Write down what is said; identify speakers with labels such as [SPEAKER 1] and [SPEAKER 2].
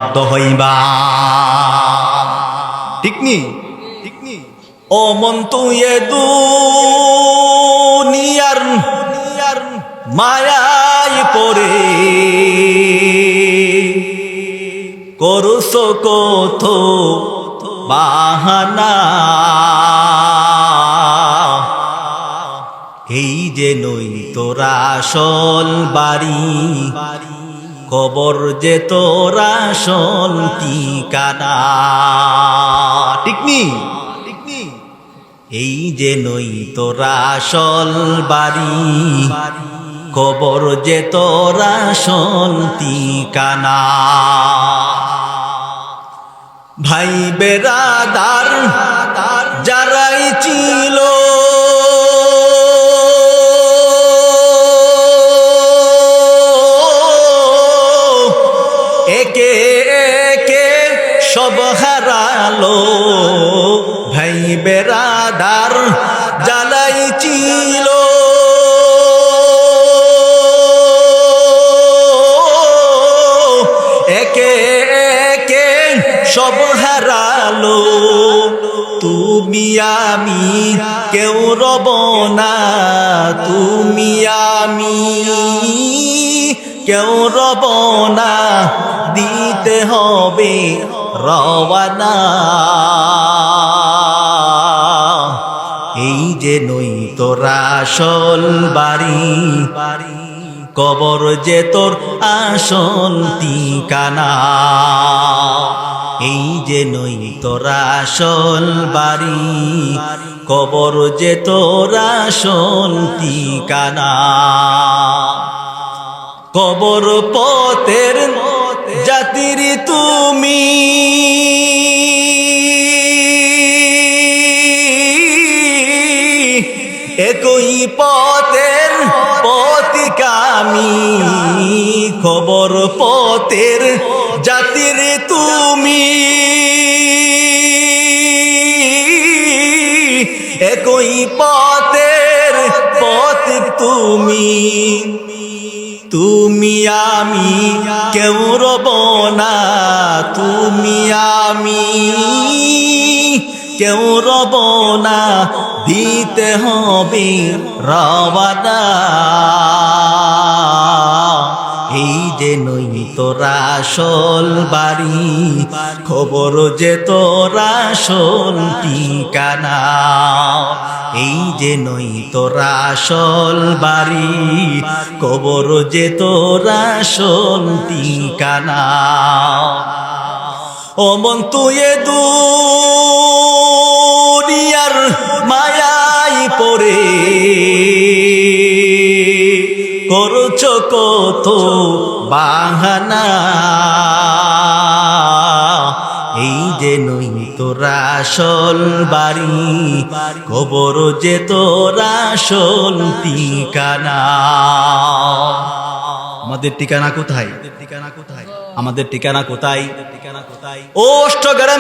[SPEAKER 1] হইবা ঠিক নি ও মন তুই দুনিয়ার মায়ায় পড়ে করছ কত বাহানা এই যে নই তোরা আসল বাড়ি কবর যে তোরা আসল ঠিকানা ঠিক নি এই যে নই তোরা আসল বাড়ি কবর যে তোরা আসল ঠিকানা ভাই বেরাদার যারাই ছিল একে একে সব হারালো ভাই বেরাদার যারাই ছিল একে একে সব হারালো তুমি আমি কেউ রব না তুমি আমি কেউ রব না দিতে হবে রওয়ানা এই যে নই তোরা আসল বাড়ি কবর যে তোর আসল ঠিকানা এই যে নই তোরা আসল বাড়ি কবর যে তোর আসল ঠিকানা কবর পথের জাতির তুমি একই পথের পথিকামি খবর পথের জাতির তুমি একই পথের পথিক তুমি তুমি আমি কেউ রব না তুমি আমি কেউ রব না দিতে হবে রওয়ানা এই যে নই তোরা আসল বাড়ি খবর যে তোরা আসল ঠিকানা এই যে নই তোরা আসল বাড়ি কবর যে তোরা আসল ঠিকানা ও মন তুই দুনিয়ার মায়ায় পড়ে করছ কত বাহানা এই যে নই তোরা আসল বাড়ি কবর যে তোরা আসল ঠিকানা আমাদের ঠিকানা কোথায় আমাদের ঠিকানা কোথায় অষ্টগ্রাম